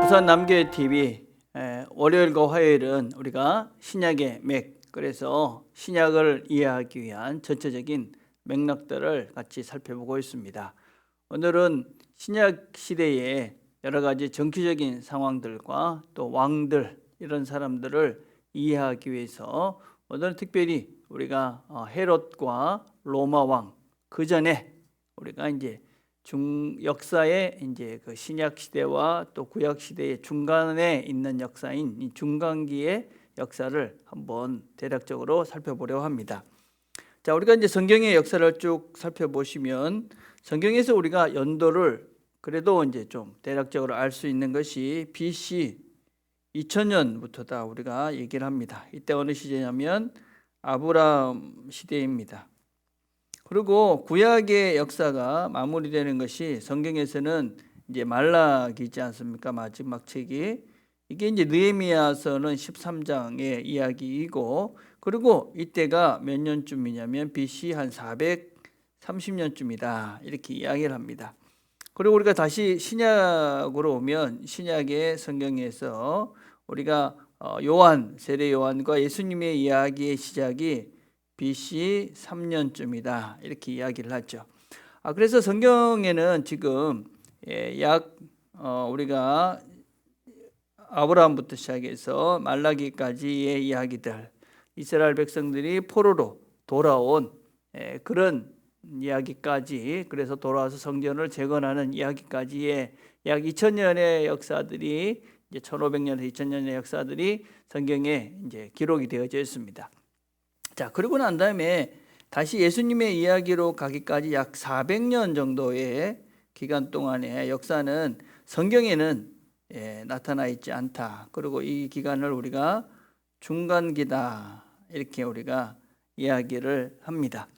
부산 남교회 TV 월요일과 화요일은 우리가 신약의 맥, 그래서 신약을 이해하기 위한 전체적인 맥락들을 같이 살펴보고 있습니다. 오늘은 신약 시대의 여러 가지 정치적인 상황들과 또 왕들, 이런 사람들을 이해하기 위해서 오늘은 특별히 우리가 헤롯과 로마 왕, 그 전에 우리가 이제 역사의 이제 그 신약 시대와 또 구약 시대의 중간에 있는 역사인 이 중간기의 역사를 한번 대략적으로 살펴보려고 합니다. 자, 우리가 이제 성경의 역사를 쭉 살펴보시면 성경에서 우리가 연도를 그래도 이제 좀 대략적으로 알 수 있는 것이 BC 2000년부터다 우리가 얘기를 합니다. 이때 어느 시대냐면 아브라함 시대입니다. 그리고 구약의 역사가 마무리되는 것이 성경에서는 이제 말라기지 않습니까? 마지막 책이. 이게 이제 느헤미야서는 13장의 이야기이고, 그리고 이때가 몇 년쯤이냐면 BC 한 430년쯤이다 이렇게 이야기를 합니다. 그리고 우리가 다시 신약으로 오면 신약의 성경에서 우리가 요한, 세례 요한과 예수님의 이야기의 시작이 BC 3년쯤이다 이렇게 이야기를 하죠. 그래서 성경에는 지금 약 우리가 아브라함부터 시작해서 말라기까지의 이야기들, 이스라엘 백성들이 포로로 돌아온 그런 이야기까지, 그래서 돌아와서 성전을 재건하는 이야기까지의 약 2000년의 역사들이, 이제 1500년에서 2000년의 역사들이 성경에 이제 기록이 되어져 있습니다. 자, 그러고 난 다음에 다시 예수님의 이야기로 가기까지 약 400년 정도의 기간 동안의 역사는 성경에는 나타나 있지 않다. 그리고 이 기간을 우리가 중간기다 이렇게 우리가 이야기를 합니다.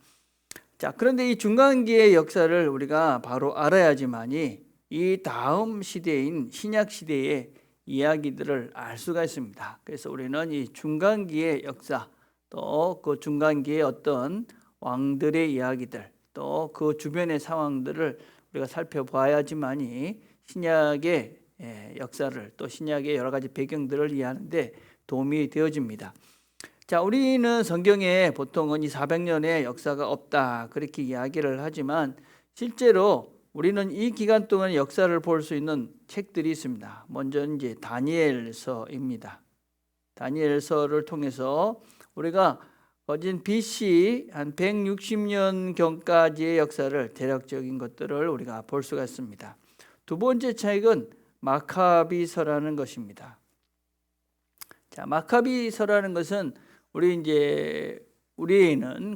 자, 그런데 이 중간기의 역사를 우리가 바로 알아야지만이 이 다음 시대인 신약 시대의 이야기들을 알 수가 있습니다. 그래서 우리는 이 중간기의 역사, 또 그 중간기의 어떤 왕들의 이야기들, 또 그 주변의 상황들을 우리가 살펴봐야지만이 신약의 역사를, 또 신약의 여러 가지 배경들을 이해하는데 도움이 되어집니다. 자, 우리는 성경에 보통은 이 400년의 역사가 없다 그렇게 이야기를 하지만 실제로 우리는 이 기간 동안 역사를 볼 수 있는 책들이 있습니다. 먼저 이제 다니엘서입니다. 다니엘서를 통해서 우리가 거진 BC 한 160년 경까지의 역사를, 대략적인 것들을 우리가 볼 수가 있습니다. 두 번째 책은 마카비서라는 것입니다. 자, 마카비서라는 것은 우리는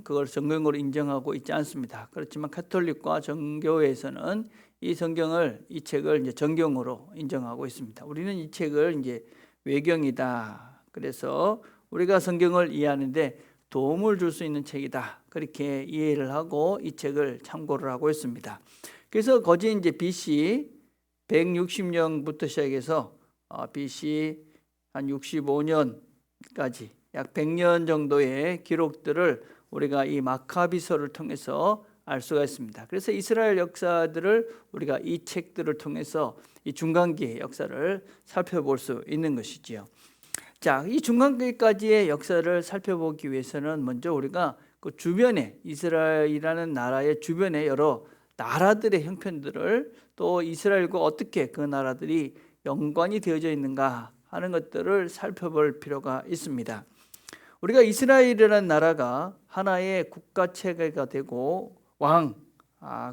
그걸 성경으로 인정하고 있지 않습니다. 그렇지만 가톨릭과 정교회에서는 이 책을 이제 정경으로 인정하고 있습니다. 우리는 이 책을 이제 외경이다. 그래서 우리가 성경을 이해하는데 도움을 줄 수 있는 책이다. 그렇게 이해를 하고 이 책을 참고를 하고 있습니다. 그래서 거진 이제 BC 160년부터 시작해서 BC 한 65년까지 약 100년 정도의 기록들을 우리가 이 마카비서를 통해서 알 수가 있습니다. 그래서 이스라엘 역사들을 우리가 이 책들을 통해서 이 중간기의 역사를 살펴볼 수 있는 것이지요. 자, 이 중간기까지의 역사를 살펴보기 위해서는 먼저 우리가 그 주변에, 이스라엘이라는 나라의 주변에 여러 나라들의 형편들을, 또 이스라엘과 어떻게 그 나라들이 연관이 되어져 있는가 하는 것들을 살펴볼 필요가 있습니다. 우리가 이스라엘이라는 나라가 하나의 국가 체계가 되고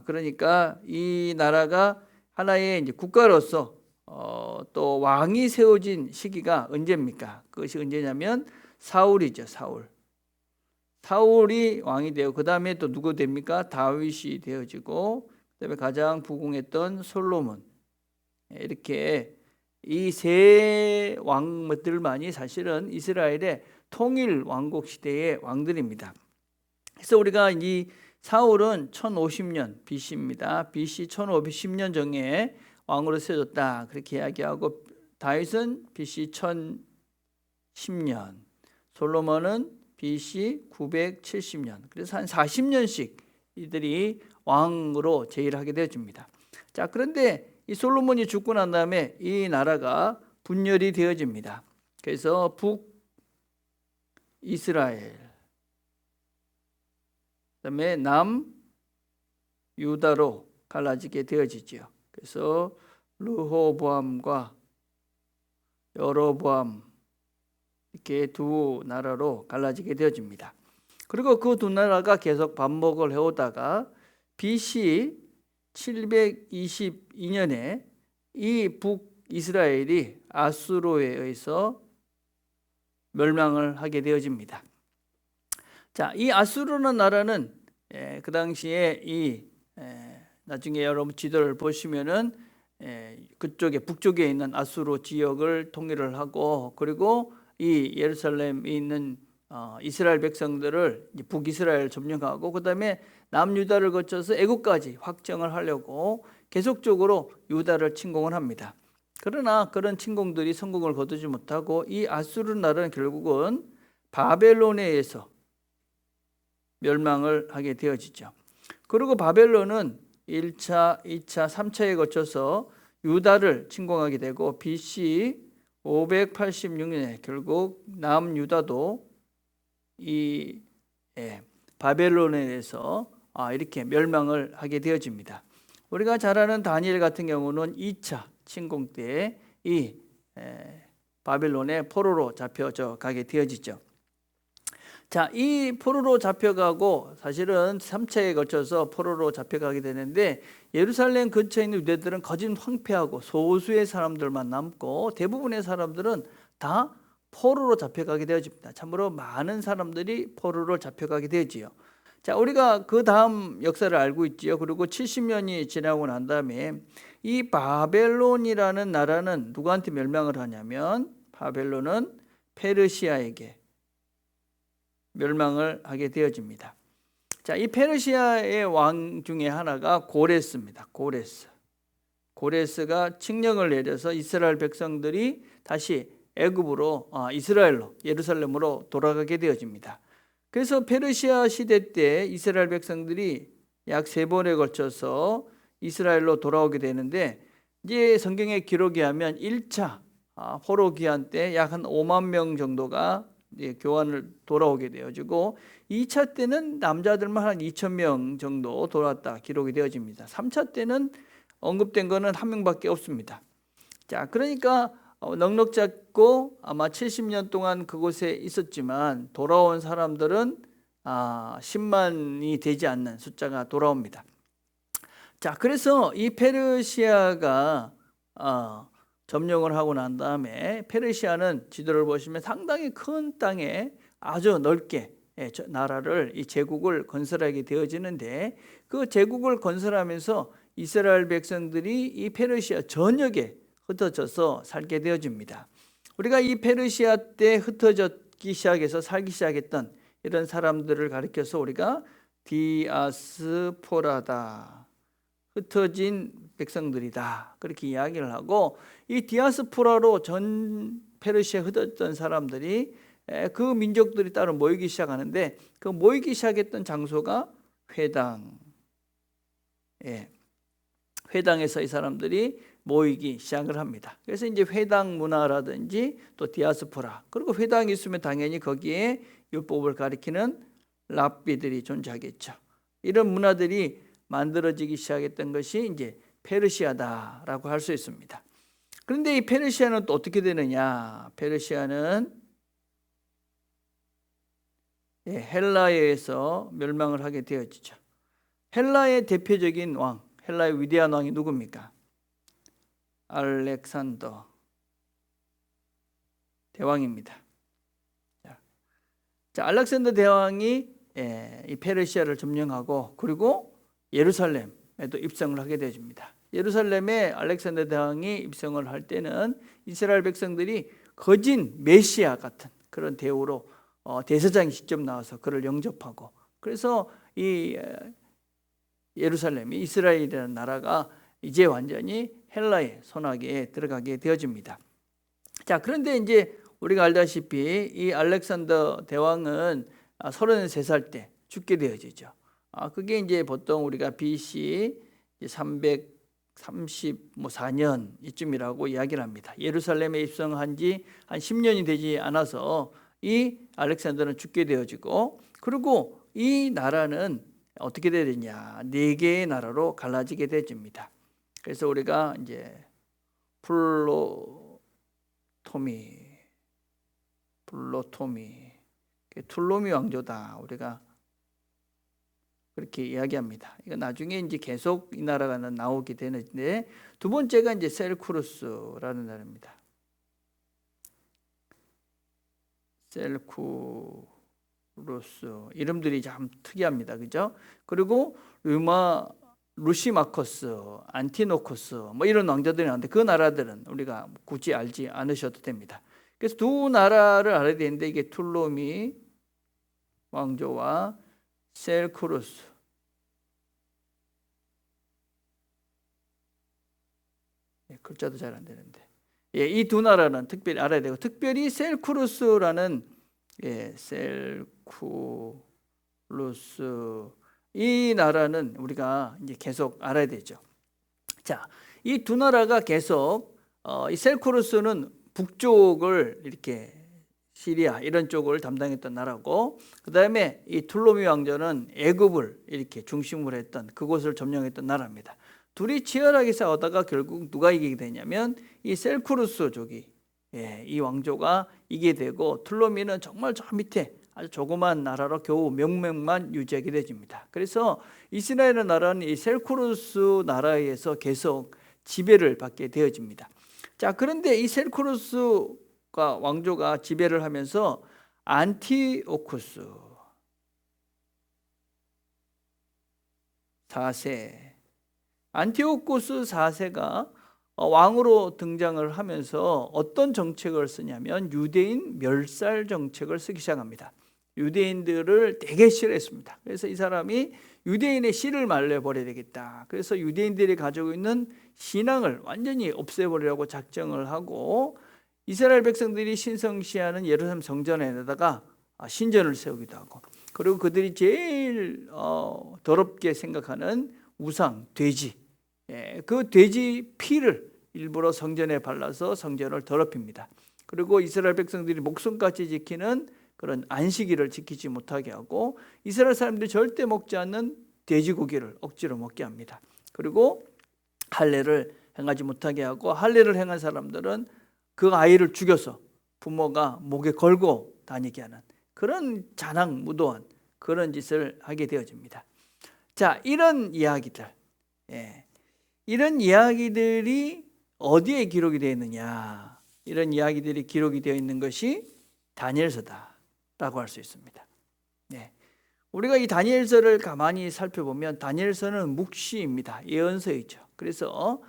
그러니까 이 나라가 하나의 이제 국가로서 또 왕이 세워진 시기가 언제입니까? 그것이 언제냐면 사울이죠. 사울이 왕이 되고, 그 다음에 또 누구 됩니까? 다윗이 되어지고, 그 다음에 가장 부궁했던 솔로몬. 이렇게 이 세 왕들만이 사실은 이스라엘의 통일 왕국 시대의 왕들입니다. 그래서 우리가 이 사울은 1050년 BC입니다. BC 1510년 정에 왕으로 세워졌다 그렇게 이야기하고, 다윗은 BC 1010년, 솔로몬은 BC 970년. 그래서 한 40년씩 이들이 왕으로 제의를 하게 되어집니다. 자, 그런데 이 솔로몬이 죽고 난 다음에 이 나라가 분열이 되어집니다. 그래서 북이스라엘, 그다음에 남유다로 갈라지게 되어지죠. 그래서 르호보암과 여로보암 이렇게 두 나라로 갈라지게 되어집니다. 그리고 그 두 나라가 계속 반복을 해오다가 BC 722년에 이 북이스라엘이 아수르에 의해서 멸망을 하게 되어집니다. 자, 이 아수르라는 나라는 그 당시에 나중에 여러분 지도를 보시면은 그쪽에 북쪽에 있는 아수르 지역을 통일을 하고, 그리고 이 예루살렘에 있는 이스라엘 백성들을 북이스라엘 점령하고, 그 다음에 남유다를 거쳐서 애국까지 확정을 하려고 계속적으로 유다를 침공을 합니다. 그러나 그런 침공들이 성공을 거두지 못하고 이 아수르 나라는 결국은 바벨론에 의해서 멸망을 하게 되어지죠. 그리고 바벨론은 1차, 2차, 3차에 거쳐서 유다를 침공하게 되고 BC 586년에 결국 남유다도 이 바벨론에 의해서 이렇게 멸망을 하게 되어집니다. 우리가 잘 아는 다니엘 같은 경우는 2차 침공 때 이 바벨론의 포로로 잡혀져 가게 되어지죠. 자, 이 포로로 잡혀가고 사실은 3차에 거쳐서 포로로 잡혀가게 되는데, 예루살렘 근처에 있는 유대들은 거진 황폐하고 소수의 사람들만 남고 대부분의 사람들은 다 포로로 잡혀가게 되어집니다. 참으로 많은 사람들이 포로로 잡혀가게 되지요. 자, 우리가 그 다음 역사를 알고 있지요. 그리고 70년이 지나고 난 다음에 이 바벨론이라는 나라는 누구한테 멸망을 하냐면, 바벨론은 페르시아에게 멸망을 하게 되어집니다. 자, 이 페르시아의 왕 중에 하나가 고레스입니다. 고레스가 칙령을 내려서 이스라엘 백성들이 다시 애굽으로 이스라엘로 예루살렘으로 돌아가게 되어집니다. 그래서 페르시아 시대 때 이스라엘 백성들이 약 3번에 걸쳐서 이스라엘로 돌아오게 되는데, 이제 성경의 기록에 하면 1차 포로 기한 때 약 한 5만 명 정도가 교환을 돌아오게 되어지고, 2차 때는 남자들만 한 2천 명 정도 돌아왔다 기록이 되어집니다. 3차 때는 언급된 거는 1명밖에 없습니다. 자, 그러니까 넉넉 잡고 아마 70년 동안 그곳에 있었지만 돌아온 사람들은 10만이 되지 않는 숫자가 돌아옵니다. 자, 그래서 이 페르시아가 점령을 하고 난 다음에, 페르시아는 지도를 보시면 상당히 큰 땅에 아주 넓게 나라를, 이 제국을 건설하게 되어지는데, 그 제국을 건설하면서 이스라엘 백성들이 이 페르시아 전역에 흩어져서 살게 되어집니다. 우리가 이 페르시아 때 흩어졌기 시작해서 살기 시작했던 이런 사람들을 가리켜서 우리가 디아스포라다, 흩어진 백성들이다, 그렇게 이야기를 하고, 이 디아스포라로 전 페르시아에 흩어졌던 사람들이 그 민족들이 따로 모이기 시작하는데, 그 모이기 시작했던 장소가 회당, 회당에서 이 사람들이 모이기 시작을 합니다. 그래서 이제 회당 문화라든지 또 디아스포라, 그리고 회당이 있으면 당연히 거기에 율법을 가리키는 랍비들이 존재하겠죠. 이런 문화들이 만들어지기 시작했던 것이 이제 페르시아다라고 할 수 있습니다. 그런데 이 페르시아는 또 어떻게 되느냐? 페르시아는 헬라에 의해서 멸망을 하게 되어지죠. 헬라의 대표적인 왕, 헬라의 위대한 왕이 누굽니까? 알렉산더 대왕입니다. 자, 알렉산더 대왕이 이 페르시아를 점령하고, 그리고 예루살렘에도 입성을 하게 되어집니다. 예루살렘에 알렉산더 대왕이 입성을 할 때는 이스라엘 백성들이 거진 메시아 같은 그런 대우로 대제사장이 직접 나와서 그를 영접하고, 그래서 이 예루살렘이, 이스라엘이라는 나라가 이제 완전히 헬라의 손아귀에 들어가게 되어집니다. 자, 그런데 이제 우리가 알다시피 이 알렉산더 대왕은 33살 때 죽게 되어지죠. 그게 이제 보통 우리가 BC 300 34년 이쯤이라고 이야기를 합니다. 예루살렘에 입성한 지 한 10년이 되지 않아서 이 알렉산더는 죽게 되어지고, 그리고 이 나라는 어떻게 되느냐, 4개의 나라로 갈라지게 되집니다. 그래서 우리가 이제 블로토미, 툴로미 왕조다, 우리가 그렇게 이야기합니다. 이거 나중에 이제 계속 이 나라가 나오게 되는데, 두 번째가 이제 셀쿠루스라는 나라입니다. 셀쿠루스 이름들이 참 특이합니다, 그죠? 그리고 루시마커스, 안티노코스 뭐 이런 왕자들이 나오는데, 그 나라들은 우리가 굳이 알지 않으셔도 됩니다. 그래서 두 나라를 알아야 되는데, 이게 툴로미 왕조와 셀쿠루스, 글자도 잘 안 되는데, 이 두 나라는 특별히 알아야 되고, 특별히 셀쿠루스라는, 셀쿠루스, 이 나라는 우리가 이제 계속 알아야 되죠. 자, 이 두 나라가 계속 이 셀쿠루스는 북쪽을 이렇게 시리아 이런 쪽을 담당했던 나라고, 그 다음에 이 툴로미 왕조는 애굽을 이렇게 중심으로 했던, 그곳을 점령했던 나라입니다. 둘이 치열하게 싸우다가 결국 누가 이기게 되냐면 이 셀쿠루스족이, 이 왕조가 이기게 되고, 툴로미는 정말 저 밑에 아주 조그만 나라로 겨우 명맥만 유지하게 되집니다. 그래서 이스라엘 나라는 이 셀쿠루스 나라에서 계속 지배를 받게 되어집니다. 자, 그런데 이 셀쿠루스가 왕조가 지배를 하면서 안티오쿠스 4세, 안티오쿠스 4세가 왕으로 등장을 하면서 어떤 정책을 쓰냐면 유대인 멸살 정책을 쓰기 시작합니다. 유대인들을 되게 싫어했습니다. 그래서 이 사람이 유대인의 씨를 말려버려야 되겠다. 그래서 유대인들이 가지고 있는 신앙을 완전히 없애버리려고 작정을 하고, 이스라엘 백성들이 신성시하는 예루살렘 성전에다가 신전을 세우기도 하고, 그리고 그들이 제일 더럽게 생각하는 우상, 돼지, 그 돼지 피를 일부러 성전에 발라서 성전을 더럽힙니다. 그리고 이스라엘 백성들이 목숨까지 지키는 그런 안식일을 지키지 못하게 하고, 이스라엘 사람들이 절대 먹지 않는 돼지고기를 억지로 먹게 합니다. 그리고 할례를 행하지 못하게 하고, 할례를 행한 사람들은 그 아이를 죽여서 부모가 목에 걸고 다니게 하는 그런 잔악무도한 그런 짓을 하게 되어집니다. 자, 이런 이야기들, 이런 이야기들이 어디에 기록이 되어 있느냐? 이런 이야기들이 기록이 되어 있는 것이 다니엘서다라고 할 수 있습니다. 우리가 이 다니엘서를 가만히 살펴보면 다니엘서는 묵시입니다. 예언서이죠. 그래서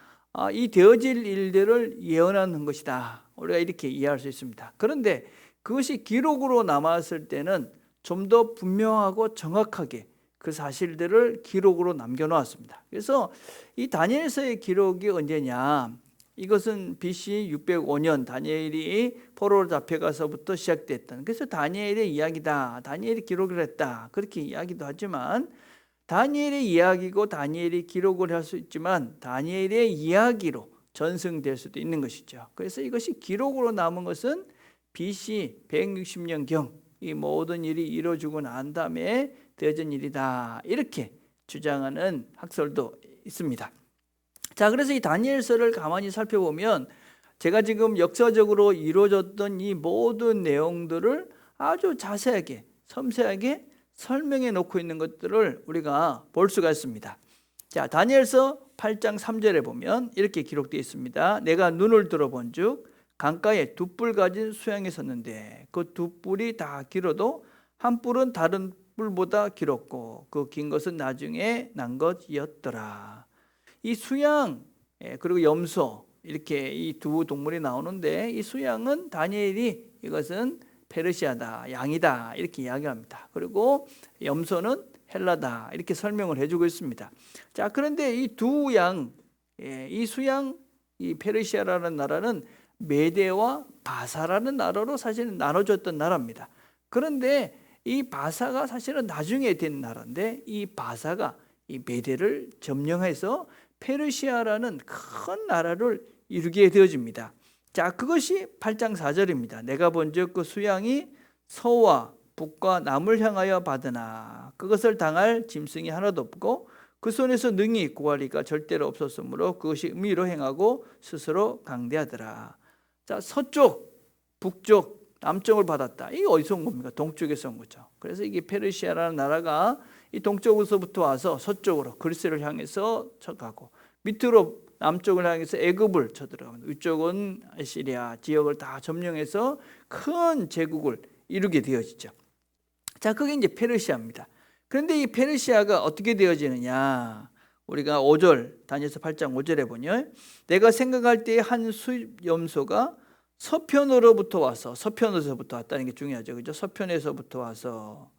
이 되어질 일들을 예언하는 것이다, 우리가 이렇게 이해할 수 있습니다. 그런데 그것이 기록으로 남았을 때는 좀 더 분명하고 정확하게 그 사실들을 기록으로 남겨놓았습니다. 그래서 이 다니엘서의 기록이 언제냐? 이것은 BC 605년 다니엘이 포로로 잡혀가서부터 시작됐던, 그래서 다니엘의 이야기다, 다니엘이 기록을 했다, 그렇게 이야기도 하지만, 다니엘의 이야기고 다니엘이 기록을 할 수 있지만 다니엘의 이야기로 전승될 수도 있는 것이죠. 그래서 이것이 기록으로 남은 것은 BC 160년경 이 모든 일이 이루어지고 난 다음에 되어진 일이다, 이렇게 주장하는 학설도 있습니다. 자, 그래서 이 다니엘서를 가만히 살펴보면 제가 지금 역사적으로 이루어졌던 이 모든 내용들을 아주 자세하게 섬세하게 설명해 놓고 있는 것들을 우리가 볼 수가 있습니다. 자, 다니엘서 8장 3절에 보면 이렇게 기록되어 있습니다. 내가 눈을 들어본 즉 강가에 두 뿔 가진 수양이 섰는데 그 두 뿔이 다 길어도 한 뿔은 다른 뿔보다 길었고 그 긴 것은 나중에 난 것이었더라. 이 수양 그리고 염소, 이렇게 이 두 동물이 나오는데, 이 수양은 다니엘이 이것은 페르시아다, 양이다, 이렇게 이야기합니다. 그리고 염소는 헬라다, 이렇게 설명을 해주고 있습니다. 자, 그런데 이 두 양, 이 수양, 이 페르시아라는 나라는 메대와 바사라는 나라로 사실은 나눠졌던 나라입니다. 그런데 이 바사가 사실은 나중에 된 나라인데, 이 바사가 이 메대를 점령해서 페르시아라는 큰 나라를 이루게 되어집니다. 자, 그것이 8장 4절입니다. 내가 본즉 그 수양이 서와 북과 남을 향하여 받으나 그것을 당할 짐승이 하나도 없고 그 손에서 능히 구하리가 절대로 없었으므로 그것이 의미로 행하고 스스로 강대하더라. 자, 서쪽, 북쪽, 남쪽을 받았다. 이게 어디서 온 겁니까? 동쪽에서 온 거죠. 그래서 이게 페르시아라는 나라가 이 동쪽에서부터 와서 서쪽으로 그리스를 향해서 쳐가고 밑으로 남쪽을 향해서 애굽을 쳐들어가면 위쪽은 아시리아 지역을 다 점령해서 큰 제국을 이루게 되어지죠. 자, 그게 이제 페르시아입니다. 그런데 이 페르시아가 어떻게 되어지느냐? 우리가 5절 다니엘서 8장 5절에 보면 내가 생각할 때에 한 수염소가 서편으로부터 와서 서편에서부터 왔다는 게 중요하죠. 그죠? 서편에서부터 와서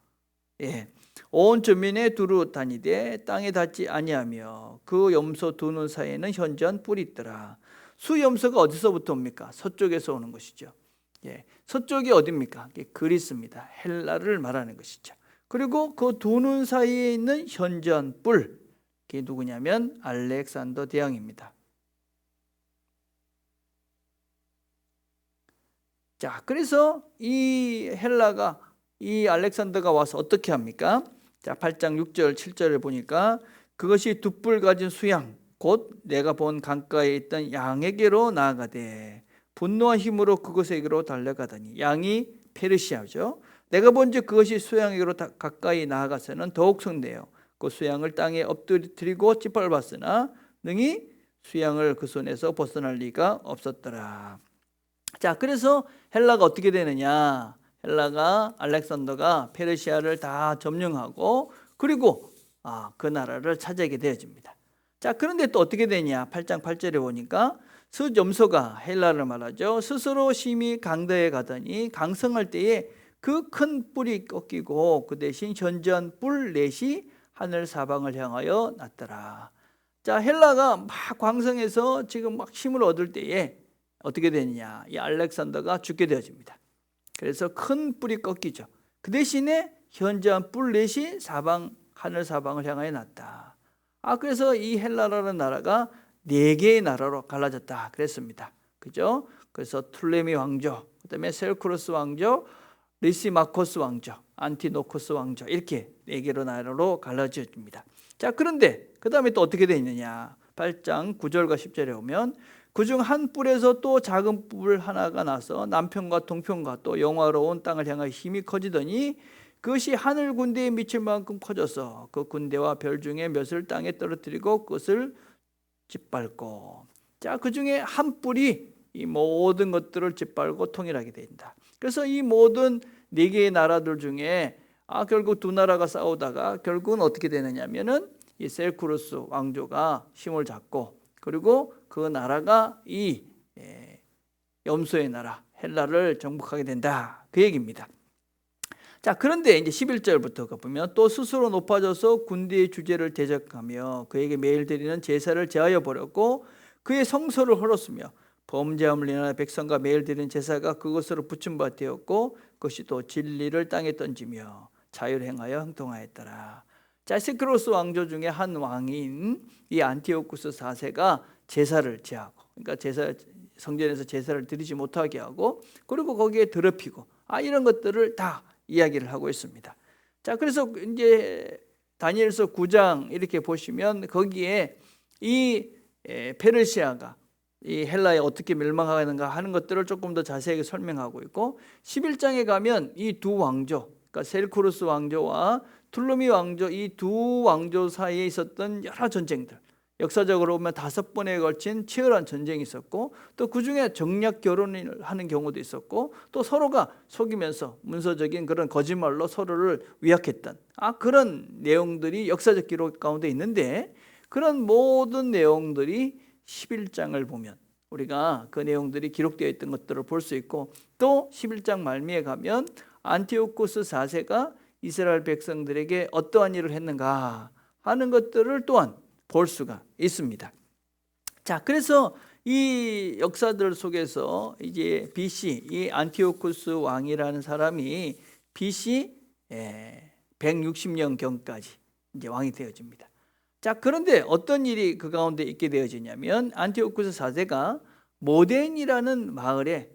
온 전면에 두루 다니되 땅에 닿지 아니하며 그 염소 두 눈 사이에는 현저한 뿔이 있더라. 수염소가 어디서부터 옵니까? 서쪽에서 오는 것이죠. 서쪽이 어디입니까? 그리스입니다. 헬라를 말하는 것이죠. 그리고 그 두 눈 사이에 있는 현저한 뿔, 그게 누구냐면 알렉산더 대왕입니다. 자, 그래서 이 헬라가 이 알렉산더가 와서 어떻게 합니까? 자, 8장 6절 7절을 보니까 그것이 두 뿔 가진 수양 곧 내가 본 강가에 있던 양에게로 나아가되 분노와 힘으로 그것에게로 달려가더니 양이 페르시아죠. 내가 본즉 그것이 수양에게로 가까이 나아가서는 더욱 성내요. 그 수양을 땅에 엎드리고 짓밟았으나 능히 수양을 그 손에서 벗어날 리가 없었더라. 자, 그래서 헬라가 어떻게 되느냐? 헬라가 알렉산더가 페르시아를 다 점령하고 그리고 그 나라를 차지하게 되어집니다. 자, 그런데 또 어떻게 되냐? 8장 8절에 보니까 수염소가 헬라를 말하죠. 스스로 심히 강대해 가더니 강성할 때에 그 큰 뿔이 꺾이고 그 대신 현저한 뿔 넷이 하늘 사방을 향하여 났더라. 자, 헬라가 막 광성해서 지금 막 힘을 얻을 때에 어떻게 되느냐? 이 알렉산더가 죽게 되어집니다. 그래서 큰 뿔이 꺾이죠. 그 대신에 현저한 뿔 넷이 하늘 사방을 향하여 났다. 그래서 이 헬라라는 나라가 4개의 나라로 갈라졌다 그랬습니다. 그죠? 그래서 툴레미 왕조, 그다음에 셀쿠로스 왕조, 리시마코스 왕조, 안티노코스 왕조 이렇게 4개로 나라로 갈라집니다. 자, 그런데 그 다음에 또 어떻게 되어 있느냐? 8장 9절과 10절에 오면 그중 한 뿔에서 또 작은 뿔 하나가 나서 남편과 동편과 또 영화로운 땅을 향하여 힘이 커지더니 그것이 하늘 군대에 미칠 만큼 커져서 그 군대와 별 중에 몇을 땅에 떨어뜨리고 그것을 짓밟고, 자, 그 중에 한 뿔이 이 모든 것들을 짓밟고 통일하게 된다. 그래서 이 모든 4개의 나라들 중에 결국 두 나라가 싸우다가 결국은 어떻게 되느냐면은 이 셀쿠로스 왕조가 힘을 잡고 그리고 그 나라가 이 염소의 나라 헬라를 정복하게 된다 그 얘기입니다. 자, 그런데 이제 11절부터 보면 또 스스로 높아져서 군대의 주제를 대적하며 그에게 매일 드리는 제사를 제하여 버렸고 그의 성소를 헐었으며 범죄함을 인하여 백성과 매일 드리는 제사가 그것으로 붙임 바 되었고 그것이 또 진리를 땅에 던지며 자유를 행하여 형통하였더라. 자, 셀쿠로스 왕조 중에 한 왕인 이 안티오쿠스 4세가 제사를 제하고, 그러니까 성전에서 제사를 드리지 못하게 하고 그리고 거기에 더럽히고 이런 것들을 다 이야기를 하고 있습니다. 자, 그래서 이제 다니엘서 9장 이렇게 보시면 거기에 이 페르시아가 이 헬라에 어떻게 멸망하는가 하는 것들을 조금 더 자세하게 설명하고 있고 11장에 가면 이 두 왕조, 그러니까 셀쿠로스 왕조와 툴루미 왕조 이 두 왕조 사이에 있었던 여러 전쟁들, 역사적으로 보면 5번에 걸친 치열한 전쟁이 있었고 또 그중에 정략 결혼을 하는 경우도 있었고 또 서로가 속이면서 문서적인 그런 거짓말로 서로를 위약했던 그런 내용들이 역사적 기록 가운데 있는데 그런 모든 내용들이 11장을 보면 우리가 그 내용들이 기록되어 있던 것들을 볼 수 있고 또 11장 말미에 가면 안티오쿠스 4세가 이스라엘 백성들에게 어떠한 일을 했는가 하는 것들을 또한 볼 수가 있습니다. 자, 그래서 이 역사들 속에서 이제 BC 이 안티오쿠스 왕이라는 사람이 BC 160년 경까지 이제 왕이 되어집니다. 자, 그런데 어떤 일이 그 가운데 있게 되어지냐면 안티오쿠스 4세가 모덴이라는 마을에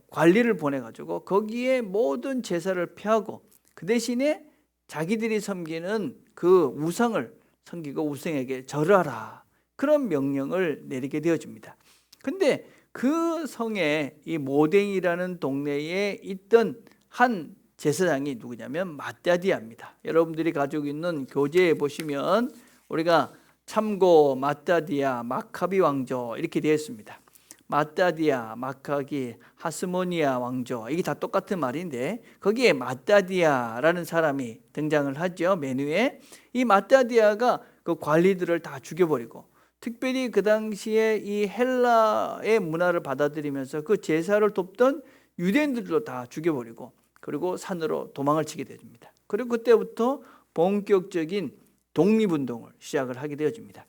관리를 보내가지고 거기에 모든 제사를 폐하고 그 대신에 자기들이 섬기는 그 우상을 섬기고 우상에게 절하라, 그런 명령을 내리게 되어집니다. 근데 그 성에, 이 모덴이라는 동네에 있던 한 제사장이 누구냐면 마따디아입니다. 여러분들이 가지고 있는 교재에 보시면 우리가 참고 마따디아, 마카비 왕조 이렇게 되어 있습니다. 마따디아, 마카기, 하스모니아 왕조, 이게 다 똑같은 말인데 거기에 마따디아라는 사람이 등장을 하죠. 메뉴에. 이 마따디아가 그 관리들을 다 죽여버리고, 특별히 그 당시에 이 헬라의 문화를 받아들이면서 그 제사를 돕던 유대인들도 다 죽여버리고, 그리고 산으로 도망을 치게 됩니다. 그리고 그때부터 본격적인 독립운동을 시작을 하게 되어집니다.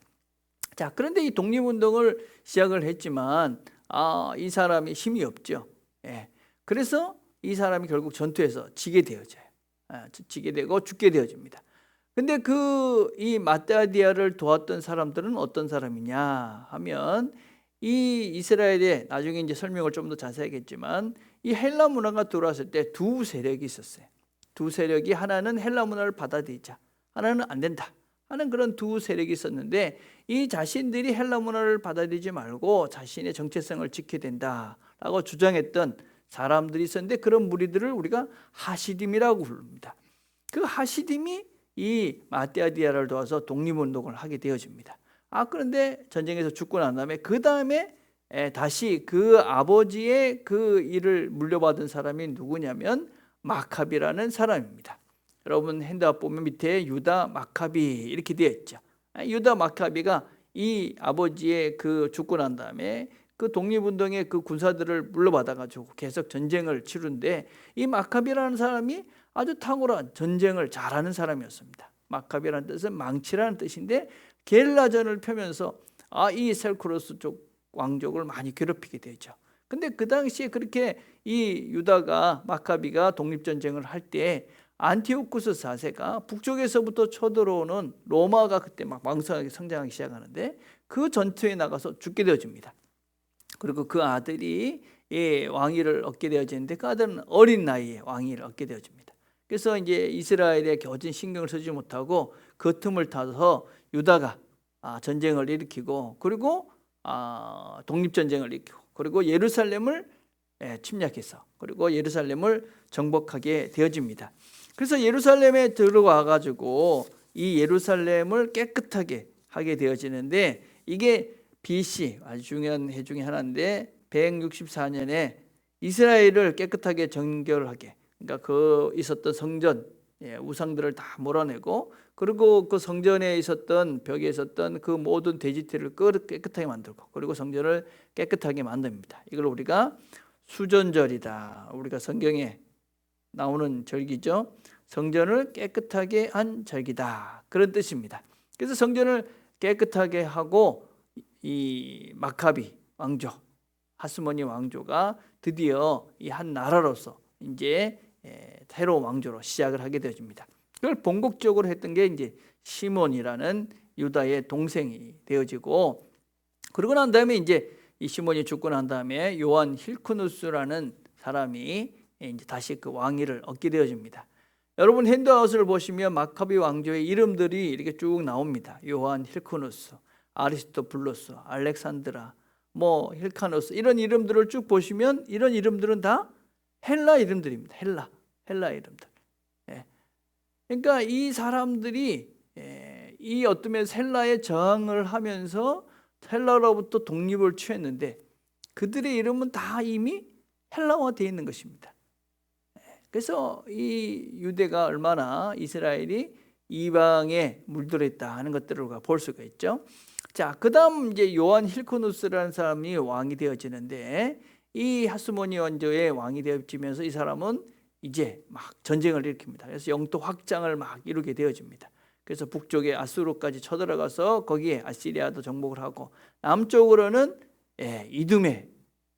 자, 그런데 이 독립운동을 시작을 했지만 이 사람이 힘이 없죠. 그래서 이 사람이 결국 전투에서 지게 되어져요. 지게 되고 죽게 되어집니다. 근데 이 마따디아를 도왔던 사람들은 어떤 사람이냐 하면, 이 이스라엘에 나중에 이제 설명을 좀 더 자세하겠지만 이 헬라 문화가 들어왔을 때 두 세력이 있었어요. 두 세력이, 하나는 헬라 문화를 받아들이자, 하나는 안 된다 하는 그런 두 세력이 있었는데, 이 자신들이 헬라 문화를 받아들이지 말고 자신의 정체성을 지켜야 된다라고 주장했던 사람들이 있었는데, 그런 무리들을 우리가 하시딤이라고 부릅니다. 그 하시딤이 이 마따디아를 도와서 독립운동을 하게 되어집니다. 그런데 전쟁에서 죽고 난 다음에 그 다음에 다시 그 아버지의 그 일을 물려받은 사람이 누구냐면 마카비라는 사람입니다. 여러분 핸드아웃 보면 밑에 유다 마카비 이렇게 되어 있죠. 유다 마카비가 이 아버지의 그 죽고 난 다음에 그 독립운동의 그 군사들을 물려받아가지고 계속 전쟁을 치른데, 이 마카비라는 사람이 아주 탁월한 전쟁을 잘하는 사람이었습니다. 마카비라는 뜻은 망치라는 뜻인데, 게릴라전을 펴면서 이 셀쿠로스 쪽 왕족을 많이 괴롭히게 되죠. 근데 그 당시에 그렇게 이 유다가, 마카비가 독립전쟁을 할 때 안티오쿠스 4세가 북쪽에서부터 쳐들어오는 로마가 그때 막 왕성하게 성장하기 시작하는데 그 전투에 나가서 죽게 되어집니다. 그리고 그 아들이 왕위를 얻게 되어지는데 그 아들은 어린 나이에 왕위를 얻게 되어집니다. 그래서 이제 이스라엘에 겨진 신경을 쓰지 못하고 그 틈을 타서 유다가 전쟁을 일으키고, 그리고 독립전쟁을 일으키고, 그리고 예루살렘을 침략해서, 그리고 예루살렘을 정복하게 되어집니다. 그래서 예루살렘에 들어와 가지고 이 예루살렘을 깨끗하게 하게 되어지는데, 이게 BC, 아주 중요한 해 중에 하나인데 164년에 이스라엘을 깨끗하게 정결하게, 그러니까 그 있었던 성전 우상들을 다 몰아내고, 그리고 그 성전에 있었던 벽에 있었던 그 모든 돼지띠를 깨끗하게 만들고, 그리고 성전을 깨끗하게 만듭니다. 이걸 우리가 수전절이다, 우리가 성경에 나오는 절기죠. 성전을 깨끗하게 한 절기다, 그런 뜻입니다. 그래서 성전을 깨끗하게 하고 이 마카비 왕조, 하스모니 왕조가 드디어 이 한 나라로서 이제 새로운 왕조로 시작을 하게 되어집니다. 그걸 본격적으로 했던 게 이제 시몬이라는 유다의 동생이 되어지고, 그러고 난 다음에 이제 이 시몬이 죽고 난 다음에 요한 힐크누스라는 사람이 이제 다시 그 왕위를 얻게 되어집니다. 여러분 핸드아웃을 보시면 마카비 왕조의 이름들이 이렇게 쭉 나옵니다. 요한 힐크누스, 아리스토블루스, 알렉산드라, 힐카누스, 이런 이름들을 쭉 보시면 이런 이름들은 다 헬라 이름들입니다. 헬라 이름들. 그러니까 이 사람들이 이 어떤 면에서 헬라에 저항을 하면서 헬라로부터 독립을 취했는데 그들의 이름은 다 이미 헬라화되어 있는 것입니다. 그래서 이 유대가 얼마나 이스라엘이 이방에 물들었다 하는 것들을 우리가 볼 수가 있죠. 자, 그다음 이제 요한 힐코누스라는 사람이 왕이 되어지는데, 이 하스모니 왕조의 왕이 되어지면서 이 사람은 이제 막 전쟁을 일으킵니다. 그래서 영토 확장을 막 이루게 되어집니다. 그래서 북쪽에 아수르까지 쳐들어가서 거기에 아시리아도 정복을 하고, 남쪽으로는 이두메,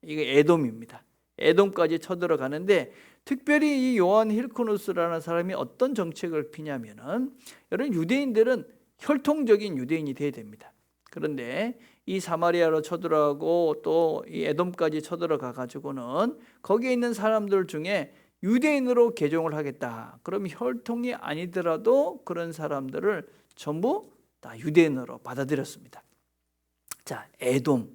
이게 에돔입니다. 에돔까지 쳐들어가는데, 특별히 이 요한 힐코누스라는 사람이 어떤 정책을 피냐면은, 여러분 유대인들은 혈통적인 유대인이 돼야 됩니다. 그런데 이 사마리아로 쳐들어가고 또 이 에돔까지 쳐들어가 가지고는 거기에 있는 사람들 중에 유대인으로 개종을 하겠다. 그럼 혈통이 아니더라도 그런 사람들을 전부 다 유대인으로 받아들였습니다. 자, 에돔,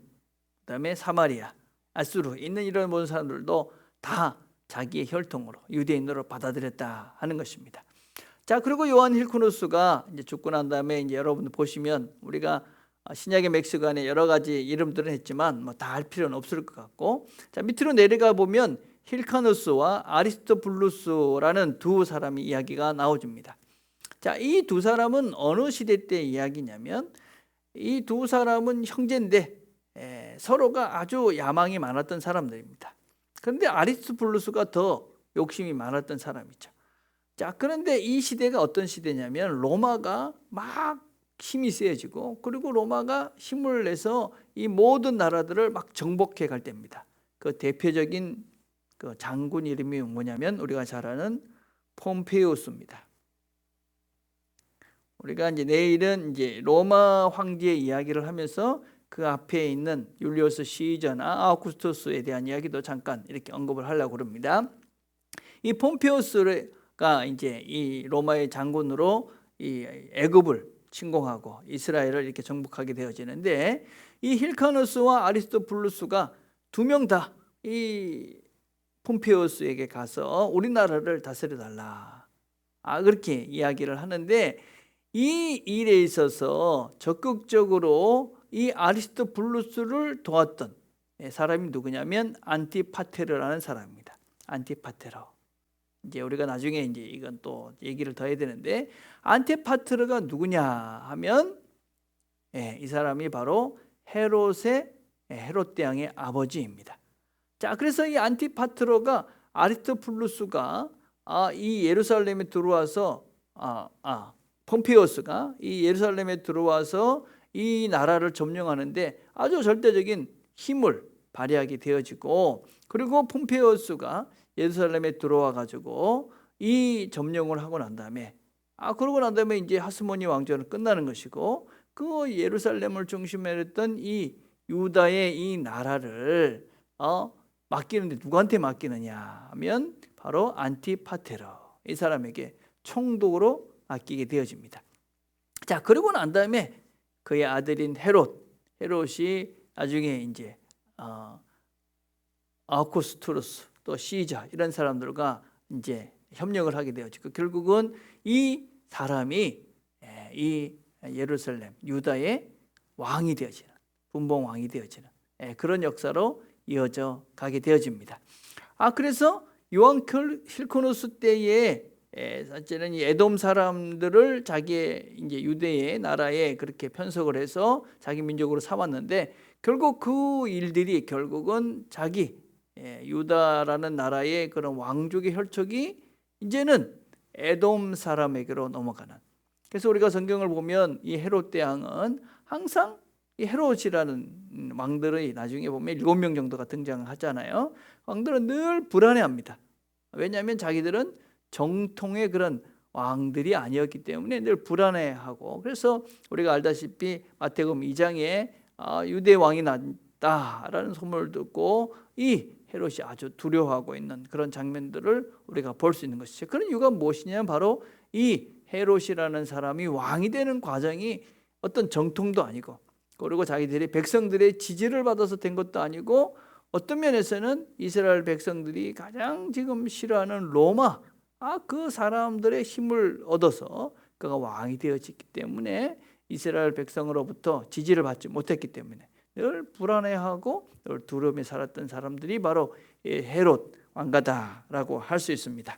그다음에 사마리아, 아수르 있는 이런 모든 사람들도 다 자기의 혈통으로 유대인으로 받아들였다 하는 것입니다. 자, 그리고 요한 힐쿠누스가 이제 죽고 난 다음에 이제 여러분들 보시면 우리가 신약의 멕시칸에 여러 가지 이름들은 했지만 뭐 다 할 필요는 없을 것 같고, 자, 밑으로 내려가 보면 힐카누스와 아리스토블루스라는 두 사람의 이야기가 나오집니다. 자, 이 두 사람은 어느 시대 때 이야기냐면 이 두 사람은 형제인데 서로가 아주 야망이 많았던 사람들입니다. 그런데 아리스토블루스가 더 욕심이 많았던 사람이죠. 자, 그런데 이 시대가 어떤 시대냐면 로마가 막 힘이 세지고, 그리고 로마가 힘을 내서 이 모든 나라들을 막 정복해 갈 때입니다. 그 대표적인 그 장군 이름이 뭐냐면 우리가 잘 아는 폼페이우스입니다. 우리가 이제 내일은 이제 로마 황제의 이야기를 하면서 그 앞에 있는 율리우스 시저나 아우구스투스에 대한 이야기도 잠깐 이렇게 언급을 하려고 합니다. 이 폼페이우스가 이제 이 로마의 장군으로 이 애굽을 침공하고 이스라엘을 이렇게 정복하게 되어지는데, 이 힐카누스와 아리스토블루스가 두 명 다 이 폼페이우스에게 가서 우리나라를 다스려 달라, 그렇게 이야기를 하는데, 이 일에 있어서 적극적으로 이 아리스토블루스를 도왔던 사람이 누구냐면 안티파테르라는 사람입니다. 안티파테르. 이제 우리가 나중에 이제 이건 또 얘기를 더 해야 되는데, 안티파테르가 누구냐 하면 이 사람이 바로 헤롯 대왕의 아버지입니다. 자, 그래서 이 안티파테르가 아리스토블루스가 이 예루살렘에 들어와서 폼페이우스가 이 예루살렘에 들어와서 이 나라를 점령하는데 아주 절대적인 힘을 발휘하게 되어지고, 그리고 폼페이우스가 예루살렘에 들어와 가지고 이 점령을 하고 난 다음에 그러고 난 다음에 이제 하스모니 왕조는 끝나는 것이고, 그 예루살렘을 중심으로 했던 이 유다의 이 나라를 맡기는데 누구한테 맡기느냐 하면 바로 안티파테르, 이 사람에게 총독으로 맡기게 되어집니다. 자, 그러고 난 다음에 그의 아들인 헤롯이 나중에 이제 아우구스투스 또 시저 이런 사람들과 이제 협력을 하게 되어지고, 결국은 이 사람이 이 예루살렘 유다의 왕이 되어지는, 분봉 왕이 되어지는 그런 역사로 이어져 가게 되어집니다. 그래서 요한 힐코누스 때에 사실은 이 에돔 사람들을 자기의 이제 유대의 나라에 그렇게 편속을 해서 자기 민족으로 삼았는데, 결국 그 일들이 결국은 자기 유다라는 나라의 그런 왕족의 혈족이 이제는 에돔 사람에게로 넘어가는. 그래서 우리가 성경을 보면 이 헤롯 대왕은 항상 이 헤롯이라는 왕들의 나중에 보면 7명 정도가 등장하잖아요. 왕들은 늘 불안해합니다. 왜냐하면 자기들은 정통의 그런 왕들이 아니었기 때문에 늘 불안해하고, 그래서 우리가 알다시피 마태복음 2장에 유대 왕이 났다라는 소문을 듣고 이 헤롯이 아주 두려워하고 있는 그런 장면들을 우리가 볼 수 있는 것이죠. 그런 이유가 무엇이냐면 바로 이 헤롯이라는 사람이 왕이 되는 과정이 어떤 정통도 아니고, 그리고 자기들이 백성들의 지지를 받아서 된 것도 아니고, 어떤 면에서는 이스라엘 백성들이 가장 지금 싫어하는 로마, 그 사람들의 힘을 얻어서 그가 왕이 되어졌기 때문에 이스라엘 백성으로부터 지지를 받지 못했기 때문에 늘 불안해하고 늘 두려움에 살았던 사람들이 바로 헤롯 왕가다라고 할 수 있습니다.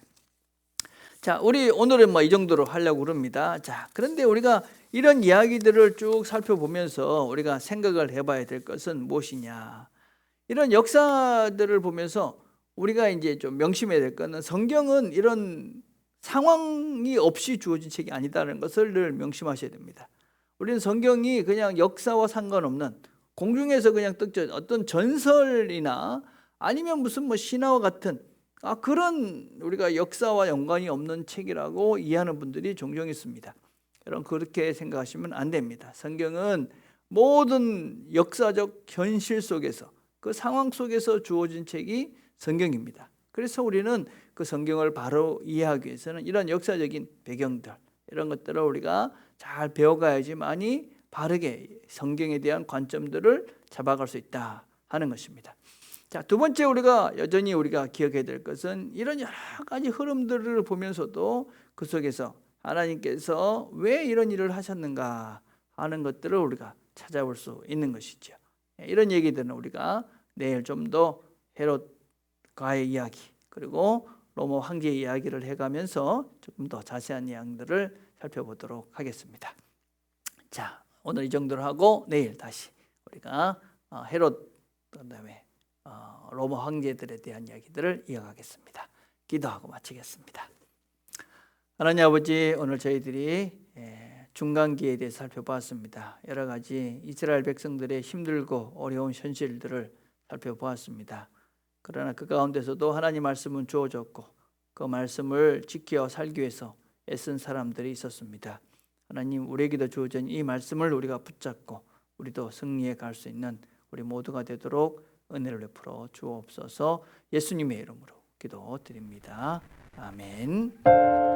자, 우리 오늘은 이 정도로 하려고 합니다. 자, 그런데 우리가 이런 이야기들을 쭉 살펴보면서 우리가 생각을 해봐야 될 것은 무엇이냐? 이런 역사들을 보면서 우리가 이제 좀 명심해야 될 것은, 성경은 이런 상황이 없이 주어진 책이 아니다라는 것을 늘 명심하셔야 됩니다. 우리는 성경이 그냥 역사와 상관없는 공중에서 그냥 떠져 어떤 전설이나 아니면 무슨 신화와 같은 그런 우리가 역사와 연관이 없는 책이라고 이해하는 분들이 종종 있습니다. 여러분 그렇게 생각하시면 안 됩니다. 성경은 모든 역사적 현실 속에서 그 상황 속에서 주어진 책이 성경입니다. 그래서 우리는 그 성경을 바로 이해하기 위해서는 이런 역사적인 배경들 이런 것들을 우리가 잘 배워가야지만이 바르게 성경에 대한 관점들을 잡아갈 수 있다 하는 것입니다. 자, 두 번째 여전히 우리가 기억해야 될 것은 이런 여러 가지 흐름들을 보면서도 그 속에서 하나님께서 왜 이런 일을 하셨는가 하는 것들을 우리가 찾아볼 수 있는 것이죠. 이런 얘기들은 우리가 내일 좀 더 헤롯과의 이야기 그리고 로마 황제의 이야기를 해가면서 조금 더 자세한 내용들을 살펴보도록 하겠습니다. 자, 오늘 이 정도로 하고 내일 다시 우리가 헤롯 그다음에 로마 황제들에 대한 이야기들을 이어가겠습니다. 기도하고 마치겠습니다. 하나님 아버지, 오늘 저희들이 중간기에 대해서 살펴보았습니다. 여러 가지 이스라엘 백성들의 힘들고 어려운 현실들을 살펴보았습니다. 그러나 그 가운데서도 하나님 말씀은 주어졌고 그 말씀을 지켜 살기 위해서 애쓴 사람들이 있었습니다. 하나님, 우리에게도 주어진 이 말씀을 우리가 붙잡고 우리도 승리해 갈 수 있는 우리 모두가 되도록 은혜를 베풀어 주옵소서. 예수님의 이름으로 기도드립니다. 아멘.